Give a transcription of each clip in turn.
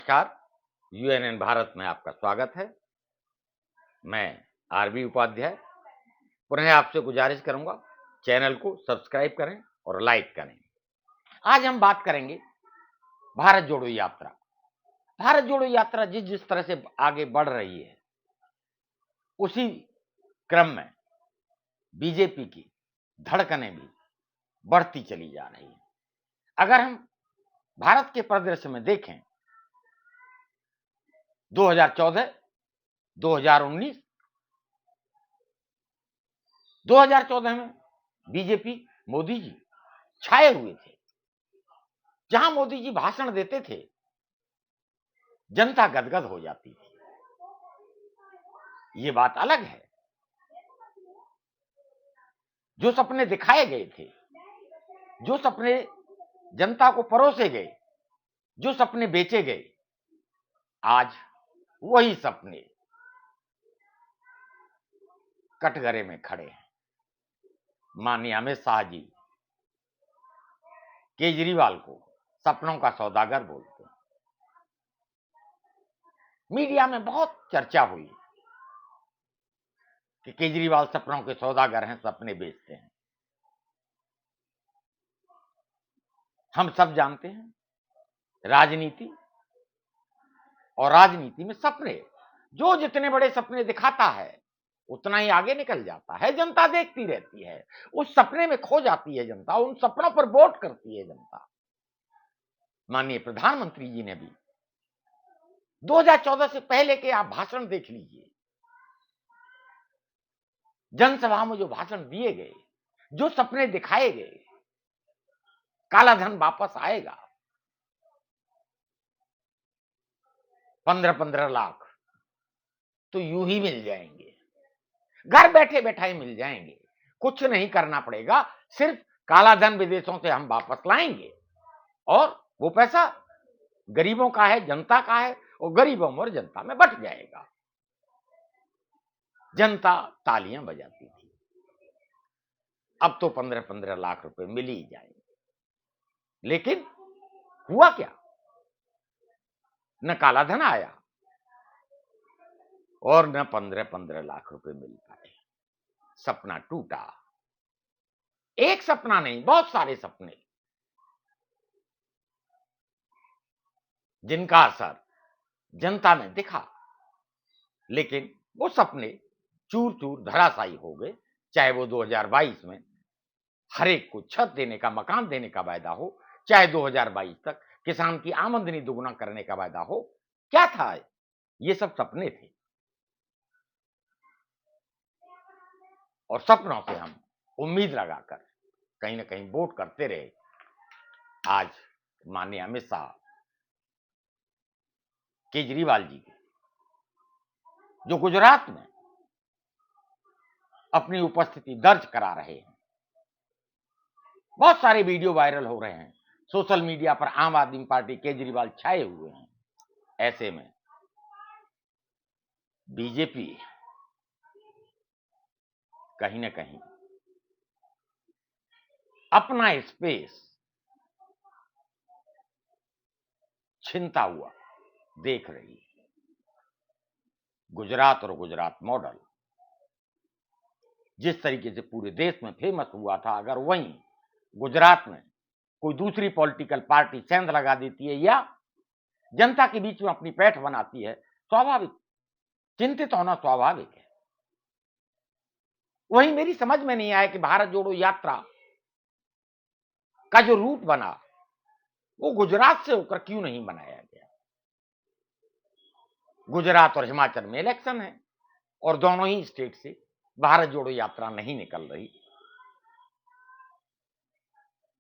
नमस्कार, यूएनएन भारत में आपका स्वागत है। मैं आरबी उपाध्याय पुनः आपसे गुजारिश करूंगा चैनल को सब्सक्राइब करें और लाइक करें। आज हम बात करेंगे भारत जोड़ो यात्रा। भारत जोड़ो यात्रा जिस तरह से आगे बढ़ रही है, उसी क्रम में बीजेपी की धड़कनें भी बढ़ती चली जा रही है। अगर हम भारत के परिदृश्य में देखें 2014, 2019, 2014 में बीजेपी मोदी जी छाए हुए थे। जहां मोदी जी भाषण देते थे, जनता गदगद हो जाती थी। ये बात अलग है। जो सपने दिखाए गए थे, जो सपने जनता को परोसे गए, जो सपने बेचे गए, आज वही सपने कटघरे में खड़े हैं। माननीय अमित शाह जी केजरीवाल को सपनों का सौदागर बोलते हैं। मीडिया में बहुत चर्चा हुई कि केजरीवाल सपनों के सौदागर हैं, सपने बेचते हैं। हम सब जानते हैं राजनीति और राजनीति में सपने, जो जितने बड़े सपने दिखाता है उतना ही आगे निकल जाता है। जनता देखती रहती है, उस सपने में खो जाती है जनता, उन सपनों पर वोट करती है जनता। माननीय प्रधानमंत्री जी ने भी 2014 से पहले के आप भाषण देख लीजिए, जनसभा में जो भाषण दिए गए, जो सपने दिखाए गए, काला धन वापस आएगा, 15-15 लाख तो यूं ही मिल जाएंगे, घर बैठे बैठाए मिल जाएंगे, कुछ नहीं करना पड़ेगा, सिर्फ काला धन विदेशों से हम वापस लाएंगे और वो पैसा गरीबों का है, जनता का है, और गरीबों और जनता में बंट जाएगा। जनता तालियां बजाती थी। अब तो 15-15 लाख रुपए मिल ही जाएंगे, लेकिन हुआ क्या? न काला धन आया और न 15-15 लाख रुपए मिल पाए। सपना टूटा। एक सपना नहीं, बहुत सारे सपने, जिनका असर जनता में दिखा, लेकिन वो सपने चूर चूर धराशायी हो गए। चाहे वो 2022 में हर एक को छत देने का, मकान देने का वायदा हो, चाहे 2022 तक किसान की आमदनी दुगुना करने का वायदा हो। क्या था? ये सब सपने थे और सपनों से हम उम्मीद लगाकर कहीं ना कहीं वोट करते रहे। आज माननीय अमित शाह केजरीवाल जी जो गुजरात में अपनी उपस्थिति दर्ज करा रहे हैं, बहुत सारे वीडियो वायरल हो रहे हैं सोशल मीडिया पर, आम आदमी पार्टी केजरीवाल छाए हुए हैं। ऐसे में बीजेपी कहीं ना कहीं अपना स्पेस छिनता हुआ देख रही है। गुजरात और गुजरात मॉडल जिस तरीके से पूरे देश में फेमस हुआ था, अगर वहीं गुजरात में कोई दूसरी पॉलिटिकल पार्टी सेंध लगा देती है या जनता के बीच में अपनी पैठ बनाती है, स्वाभाविक चिंतित होना स्वाभाविक है। वही मेरी समझ में नहीं आया कि भारत जोड़ो यात्रा का जो रूट बना वो गुजरात से होकर क्यों नहीं बनाया गया। गुजरात और हिमाचल में इलेक्शन है और दोनों ही स्टेट से भारत जोड़ो यात्रा नहीं निकल रही।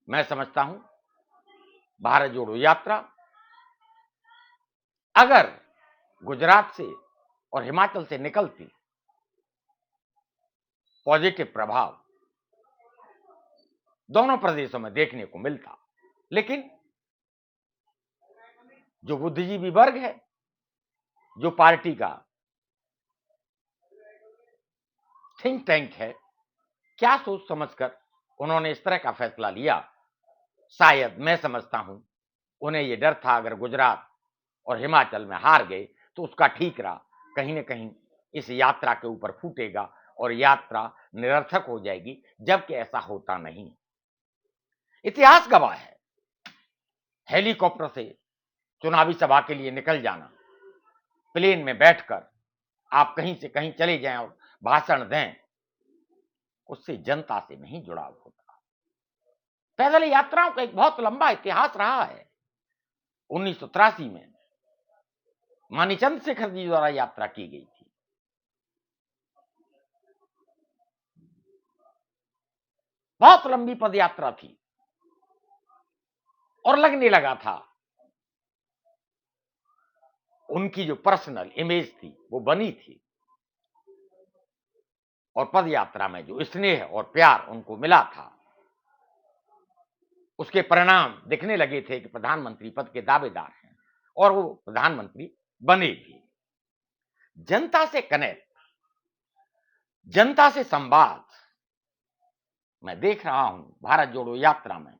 मैं समझता हूं भारत जोड़ो यात्रा अगर गुजरात से और हिमाचल से निकलती, पॉजिटिव प्रभाव दोनों प्रदेशों में देखने को मिलता। लेकिन जो बुद्धिजीवी वर्ग है, जो पार्टी का थिंक टैंक है, क्या सोच समझकर उन्होंने इस तरह का फैसला लिया। शायद मैं समझता हूं उन्हें यह डर था, अगर गुजरात और हिमाचल में हार गए तो उसका ठीकरा कहीं न कहीं इस यात्रा के ऊपर फूटेगा और यात्रा निरर्थक हो जाएगी, जबकि ऐसा होता नहीं। इतिहास गवाह है, हेलीकॉप्टर से चुनावी सभा के लिए निकल जाना, प्लेन में बैठकर आप कहीं से कहीं चले जाएं और भाषण दें, उससे जनता से नहीं जुड़ाव होता। पैदल यात्राओं का एक बहुत लंबा इतिहास रहा है। 1983 में मानीचंद शेखर जी द्वारा यात्रा की गई थी। बहुत लंबी पद यात्रा थी और लगने लगा था उनकी जो पर्सनल इमेज थी वो बनी थी और पद यात्रा में जो स्नेह और प्यार उनको मिला था, उसके परिणाम दिखने लगे थे कि प्रधानमंत्री पद के दावेदार हैं और वो प्रधानमंत्री बने भी। जनता से कनेक्ट, जनता से संवाद, मैं देख रहा हूं भारत जोड़ो यात्रा में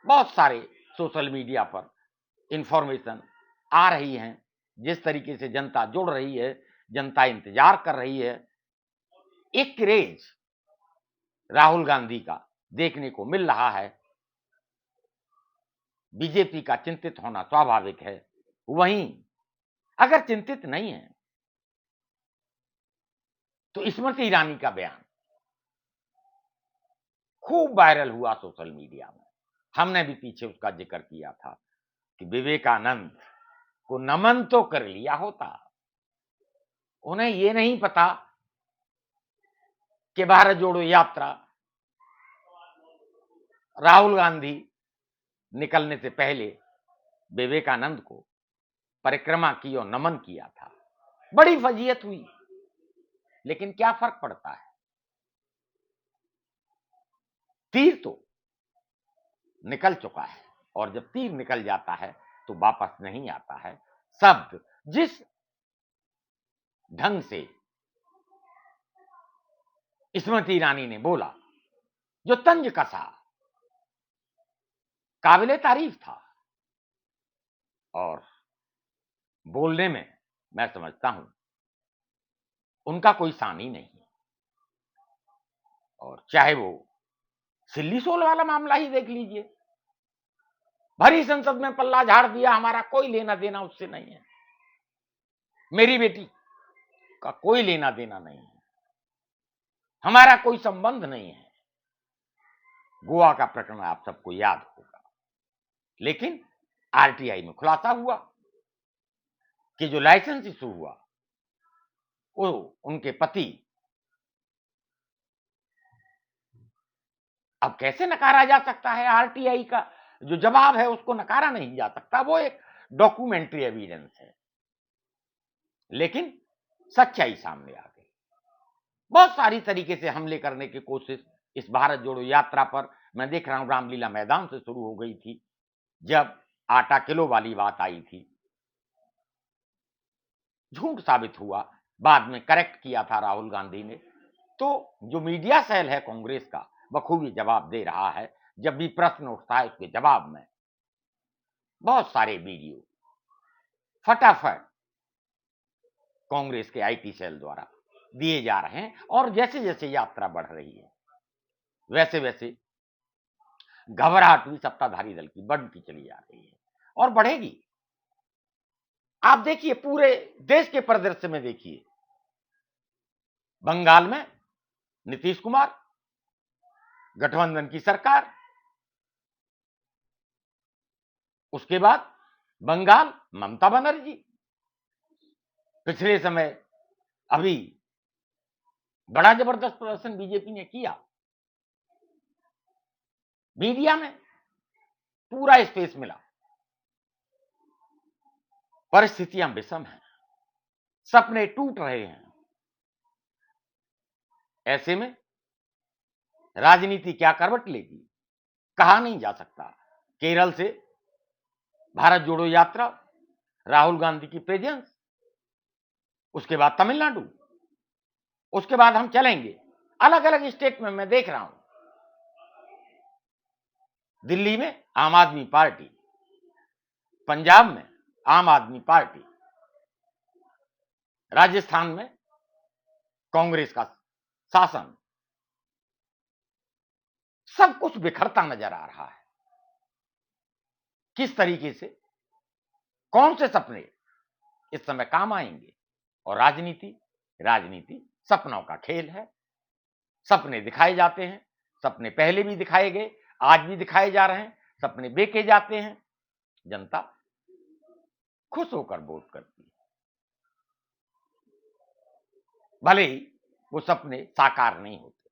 बहुत सारे सोशल मीडिया पर इंफॉर्मेशन आ रही हैं, जिस तरीके से जनता जुड़ रही है, जनता इंतजार कर रही है। एक क्रेज राहुल गांधी का देखने को मिल रहा है। बीजेपी का चिंतित होना स्वाभाविक है। वहीं अगर चिंतित नहीं है तो स्मृति ईरानी का बयान खूब वायरल हुआ सोशल मीडिया में। हमने भी पीछे उसका जिक्र किया था कि विवेकानंद को नमन तो कर लिया होता, उन्हें यह नहीं पता कि भारत जोड़ो यात्रा राहुल गांधी निकलने से पहले विवेकानंद को परिक्रमा की और नमन किया था। बड़ी फजीयत हुई, लेकिन क्या फर्क पड़ता है। तीर तो निकल चुका है और जब तीर निकल जाता है तो वापस नहीं आता है। शब्द जिस ढंग से स्मृति ईरानी ने बोला, जो तंज कसा, काबिले तारीफ था और बोलने में मैं समझता हूं उनका कोई सानी नहीं है। और चाहे वो सिल्ली सोल वाला मामला ही देख लीजिए, भरी संसद में पल्ला झाड़ दिया, हमारा कोई लेना देना उससे नहीं है, मेरी बेटी का कोई लेना देना नहीं है, हमारा कोई संबंध नहीं है। गोवा का प्रकरण आप सबको याद होगा, लेकिन आरटीआई में खुलासा हुआ कि जो लाइसेंस इशू हुआ वो उनके पति, अब कैसे नकारा जा सकता है। आरटीआई का जो जवाब है उसको नकारा नहीं जा सकता, वो एक डॉक्यूमेंट्री एविडेंस है। लेकिन सच्चाई सामने आ गई। बहुत सारी तरीके से हमले करने की कोशिश इस भारत जोड़ो यात्रा पर मैं देख रहा हूं। रामलीला मैदान से शुरू हो गई थी, जब आटा किलो वाली बात आई थी, झूठ साबित हुआ, बाद में करेक्ट किया था राहुल गांधी ने। तो जो मीडिया सेल है कांग्रेस का बखूबी जवाब दे रहा है। जब भी प्रश्न उठता है उसके जवाब में बहुत सारे वीडियो फटाफट कांग्रेस के आईटी सेल द्वारा दिए जा रहे हैं और जैसे जैसे यात्रा बढ़ रही है वैसे वैसे घबराहट भी सत्ताधारी दल की बढ़ती चली जा रही है और बढ़ेगी। आप देखिए पूरे देश के परिदृश्य में देखिए, बंगाल में नीतीश कुमार, गठबंधन की सरकार, उसके बाद बंगाल ममता बनर्जी। पिछले समय अभी बड़ा जबरदस्त प्रदर्शन बीजेपी ने किया, मीडिया में पूरा स्पेस मिला। परिस्थितियां विषम हैं, सपने टूट रहे हैं। ऐसे में राजनीति क्या करवट लेगी कहा नहीं जा सकता। केरल से भारत जोड़ो यात्रा, राहुल गांधी की प्रेजेंस, उसके बाद तमिलनाडु, उसके बाद हम चलेंगे अलग अलग स्टेट में। मैं देख रहा हूं दिल्ली में आम आदमी पार्टी, पंजाब में आम आदमी पार्टी राजस्थान में कांग्रेस का शासन सब कुछ बिखरता नजर आ रहा है। किस तरीके से, कौन से सपने इस समय काम आएंगे। और राजनीति सपनों का खेल है। सपने दिखाए जाते हैं, सपने पहले भी दिखाए गए, आज भी दिखाए जा रहे हैं, सपने बेचे जाते हैं, जनता खुश होकर वोट करती है। भले ही वो सपने साकार नहीं होते,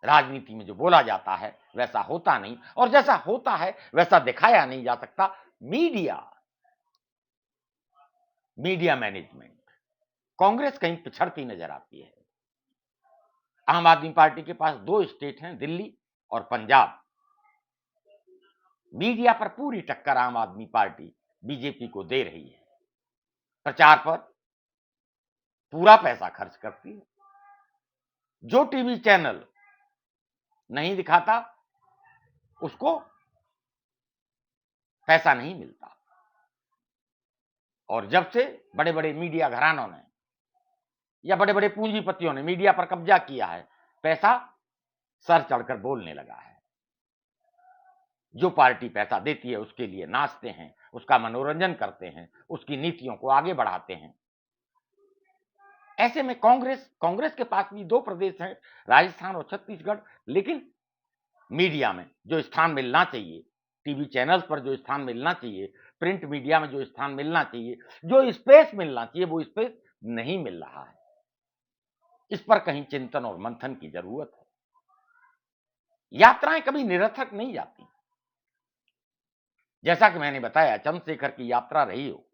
राजनीति में जो बोला जाता है वैसा होता नहीं, और जैसा होता है वैसा दिखाया नहीं जा सकता। मीडिया मैनेजमेंट, कांग्रेस कहीं पिछड़ती नजर आती है। आम आदमी पार्टी के पास 2 स्टेट हैं, दिल्ली और पंजाब। मीडिया पर पूरी टक्कर आम आदमी पार्टी बीजेपी को दे रही है। प्रचार पर पूरा पैसा खर्च करती है। जो टीवी चैनल नहीं दिखाता उसको पैसा नहीं मिलता। और जब से बड़े बड़े मीडिया घरानों ने या बड़े बड़े पूंजीपतियों ने मीडिया पर कब्जा किया है, पैसा सर चढ़कर बोलने लगा है। जो पार्टी पैसा देती है उसके लिए नाचते हैं, उसका मनोरंजन करते हैं, उसकी नीतियों को आगे बढ़ाते हैं। ऐसे में कांग्रेस के पास भी 2 प्रदेश हैं, राजस्थान और छत्तीसगढ़, लेकिन मीडिया में जो स्थान मिलना चाहिए, टीवी चैनल्स पर जो स्थान मिलना चाहिए, प्रिंट मीडिया में जो स्थान मिलना चाहिए, जो स्पेस मिलना चाहिए, वो स्पेस नहीं मिल रहा है। इस पर कहीं चिंतन और मंथन की जरूरत है। यात्राएं कभी निरर्थक नहीं जाती। जैसा कि मैंने बताया, चंद्रशेखर की यात्रा रही हो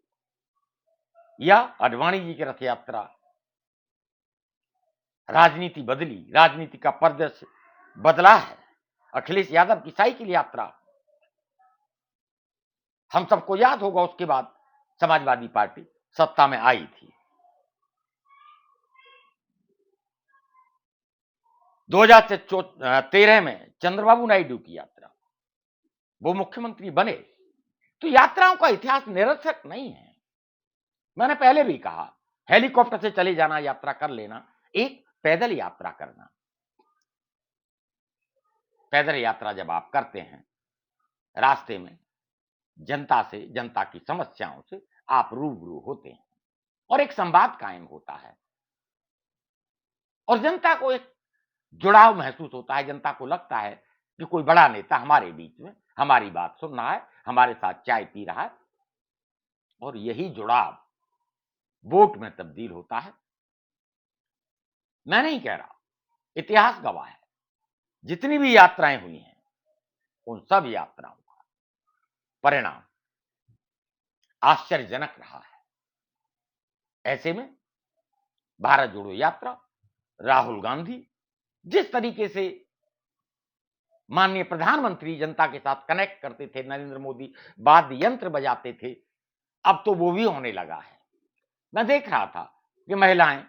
या अडवाणी जी की रथ यात्रा, राजनीति बदली, राजनीति का परिदृश्य बदला है। अखिलेश यादव की साइकिल यात्रा, हम सबको याद होगा, उसके बाद समाजवादी पार्टी सत्ता में आई थी। 2013 में चंद्रबाबू नायडू की यात्रा, वो मुख्यमंत्री बने। तो यात्राओं का इतिहास निरर्थक नहीं है। मैंने पहले भी कहा, हेलीकॉप्टर से चले जाना, यात्रा कर लेना, एक पैदल यात्रा करना। पैदल यात्रा जब आप करते हैं, रास्ते में जनता से, जनता की समस्याओं से आप रूबरू होते हैं और एक संवाद कायम होता है और जनता को एक जुड़ाव महसूस होता है। जनता को लगता है कि कोई बड़ा नेता हमारे बीच में हमारी बात सुन रहा है, हमारे साथ चाय पी रहा है, और यही जुड़ाव वोट में तब्दील होता है। मैं नहीं कह रहा, इतिहास गवाह है। जितनी भी यात्राएं हुई हैं, उन सब यात्राओं का परिणाम आश्चर्यजनक रहा है। ऐसे में भारत जोड़ो यात्रा, राहुल गांधी जिस तरीके से माननीय प्रधानमंत्री जनता के साथ कनेक्ट करते थे, नरेंद्र मोदी वाद्य यंत्र बजाते थे, अब तो वो भी होने लगा है। मैं देख रहा था कि महिलाएं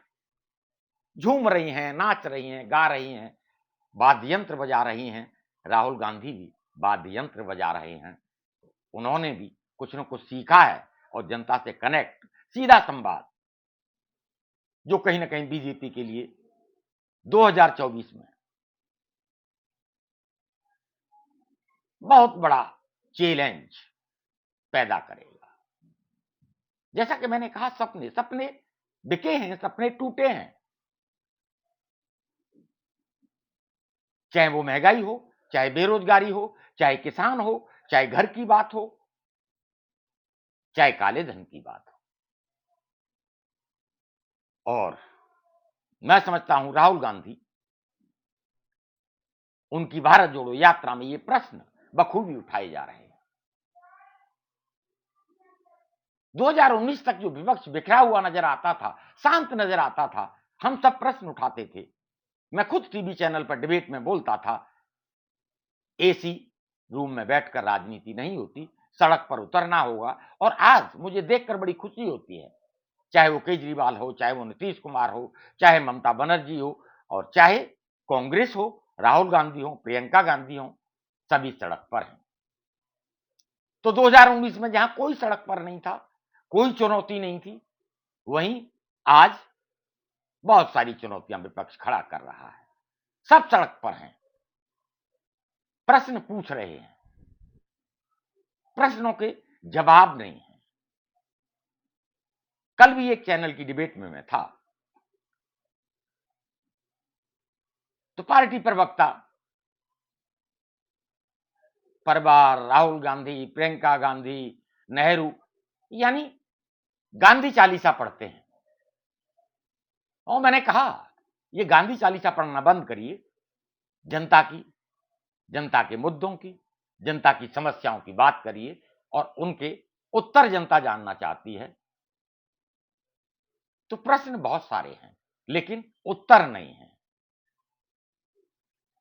झूम रही हैं, नाच रही हैं, गा रही हैं, वाद्य यंत्र बजा रही हैं। राहुल गांधी भी वाद्य यंत्र बजा रहे हैं। उन्होंने भी कुछ न कुछ सीखा है और जनता से कनेक्ट, सीधा संवाद, जो कहीं ना कहीं बीजेपी के लिए 2024 में बहुत बड़ा चैलेंज पैदा करेगा। जैसा कि मैंने कहा, सपने बिके हैं, सपने टूटे हैं। चाहे वो महंगाई हो, चाहे बेरोजगारी हो, चाहे किसान हो, चाहे घर की बात हो, चाहे काले धन की बात हो। और मैं समझता हूं राहुल गांधी उनकी भारत जोड़ो यात्रा में ये प्रश्न बखूबी उठाए जा रहे हैं। 2019 तक जो विपक्ष बिखरा हुआ नजर आता था, शांत नजर आता था, हम सब प्रश्न उठाते थे। मैं खुद टीवी चैनल पर डिबेट में बोलता था, एसी रूम में बैठकर राजनीति नहीं होती, सड़क पर उतरना होगा। और आज मुझे देखकर बड़ी खुशी होती है, चाहे वो केजरीवाल हो, चाहे वो नीतीश कुमार हो, चाहे ममता बनर्जी हो, और चाहे कांग्रेस हो, राहुल गांधी हो, प्रियंका गांधी हो, सभी सड़क पर हैं। तो 2019 में जहां कोई सड़क पर नहीं था, कोई चुनौती नहीं थी, वहीं आज बहुत सारी चुनौतियां विपक्ष खड़ा कर रहा है। सब सड़क पर हैं, प्रश्न पूछ रहे हैं, प्रश्नों के जवाब नहीं है। कल भी एक चैनल की डिबेट में मैं था, तो पार्टी प्रवक्ता परिवार, राहुल गांधी, प्रियंका गांधी, नेहरू, यानी गांधी चालीसा पढ़ते हैं। और मैंने कहा, ये गांधी चालीसा पढ़ना बंद करिए, जनता के मुद्दों की, जनता की समस्याओं की बात करिए, और उनके उत्तर जनता जानना चाहती है। तो प्रश्न बहुत सारे हैं, लेकिन उत्तर नहीं है।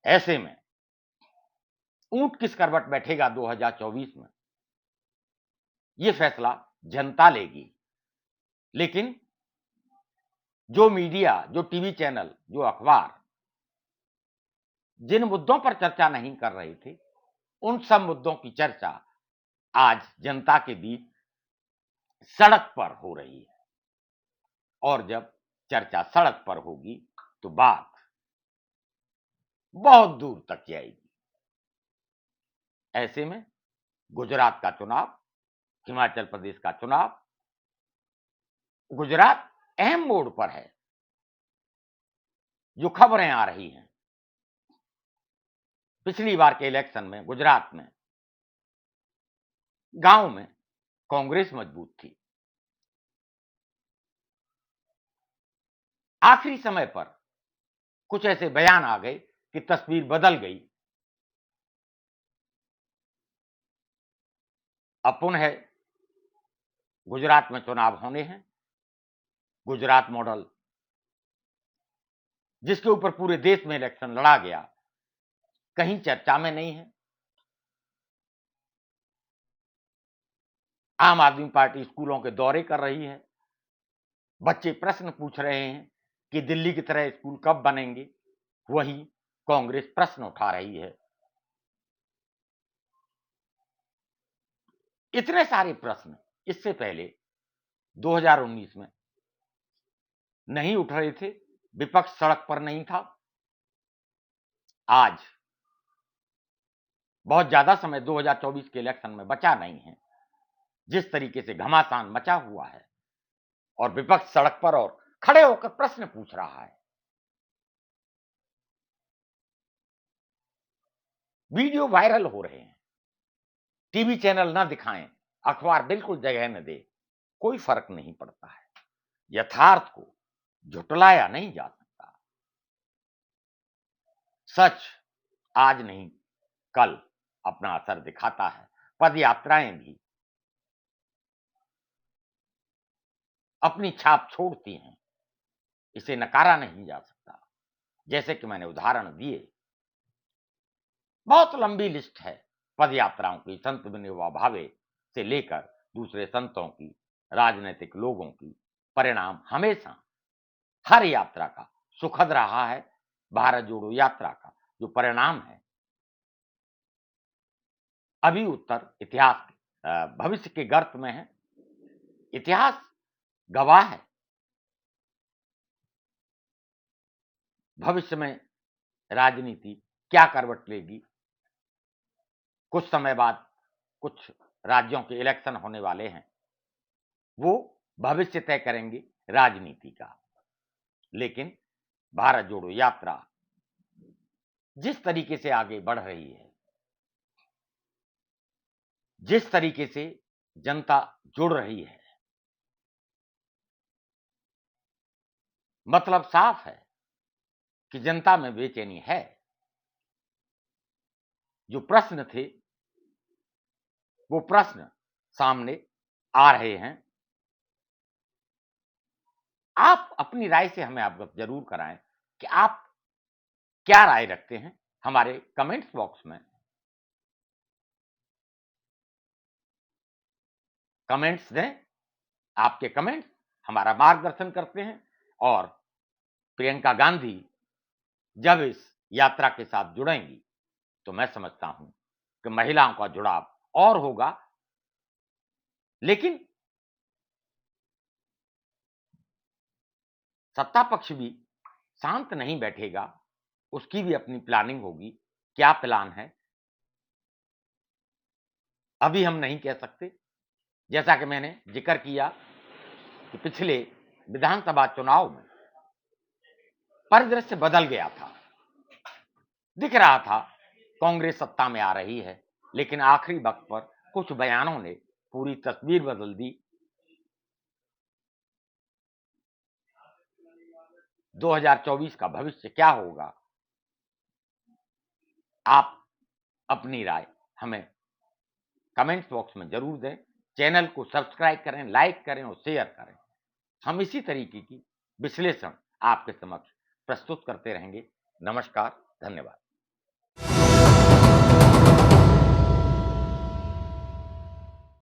ऐसे में ऊंट किस करवट बैठेगा 2024 में, यह फैसला जनता लेगी। लेकिन जो मीडिया, जो टीवी चैनल, जो अखबार जिन मुद्दों पर चर्चा नहीं कर रहे थे, उन सब मुद्दों की चर्चा आज जनता के बीच सड़क पर हो रही है। और जब चर्चा सड़क पर होगी तो बात बहुत दूर तक जाएगी। ऐसे में गुजरात का चुनाव, हिमाचल प्रदेश का चुनाव, गुजरात अहम मोड़ पर है। जो खबरें आ रही हैं, पिछली बार के इलेक्शन में गुजरात में गांव में कांग्रेस मजबूत थी। आखिरी समय पर कुछ ऐसे बयान आ गए कि तस्वीर बदल गई। अब पुनः गुजरात में चुनाव होने हैं। गुजरात मॉडल, जिसके ऊपर पूरे देश में इलेक्शन लड़ा गया, कहीं चर्चा में नहीं है। आम आदमी पार्टी स्कूलों के दौरे कर रही है। बच्चे प्रश्न पूछ रहे हैं कि दिल्ली की तरह स्कूल कब बनेंगे। वहीं कांग्रेस प्रश्न उठा रही है। इतने सारे प्रश्न इससे पहले 2019 में नहीं उठ रहे थे, विपक्ष सड़क पर नहीं था। आज बहुत ज्यादा समय 2024 के इलेक्शन में बचा नहीं है। जिस तरीके से घमासान मचा हुआ है और विपक्ष सड़क पर और खड़े होकर प्रश्न पूछ रहा है, वीडियो वायरल हो रहे हैं, टीवी चैनल ना दिखाएं, अखबार बिल्कुल जगह न दे, कोई फर्क नहीं पड़ता है। यथार्थ को झुटलाया नहीं जा सकता। सच आज नहीं कल अपना असर दिखाता है। पद यात्राएं भी अपनी छाप छोड़ती हैं, इसे नकारा नहीं जा सकता। जैसे कि मैंने उदाहरण दिए, बहुत लंबी लिस्ट है पद यात्राओं की, संत विनोबा भावे से लेकर दूसरे संतों की, राजनीतिक लोगों की। परिणाम हमेशा हर यात्रा का सुखद रहा है। भारत जोड़ो यात्रा का जो परिणाम है, अभी उत्तर इतिहास भविष्य के गर्त में है। इतिहास गवाह है। भविष्य में राजनीति क्या करवट लेगी। कुछ समय बाद कुछ राज्यों के इलेक्शन होने वाले हैं, वो भविष्य तय करेंगे राजनीति का। लेकिन भारत जोड़ो यात्रा जिस तरीके से आगे बढ़ रही है, जिस तरीके से जनता जुड़ रही है, मतलब साफ है कि जनता में बेचैनी है। जो प्रश्न थे वो प्रश्न सामने आ रहे हैं। आप अपनी राय से हमें अवगत जरूर कराएं कि आप क्या राय रखते हैं। हमारे कमेंट्स बॉक्स में कमेंट्स दें। आपके कमेंट्स हमारा मार्गदर्शन करते हैं। और प्रियंका गांधी जब इस यात्रा के साथ जुड़ेंगी तो मैं समझता हूं कि महिलाओं का जुड़ाव और होगा, लेकिन सत्ता पक्ष भी शांत नहीं बैठेगा, उसकी भी अपनी प्लानिंग होगी। क्या प्लान है अभी हम नहीं कह सकते। जैसा कि मैंने जिक्र किया कि पिछले विधानसभा चुनाव में परिदृश्य बदल गया था। दिख रहा था कांग्रेस सत्ता में आ रही है, लेकिन आखिरी वक्त पर कुछ बयानों ने पूरी तस्वीर बदल दी। 2024 का भविष्य क्या होगा, आप अपनी राय हमें कमेंट बॉक्स में जरूर दें। चैनल को सब्सक्राइब करें, लाइक करें और शेयर करें। हम इसी तरीके की विश्लेषण आपके समक्ष प्रस्तुत करते रहेंगे। नमस्कार, धन्यवाद।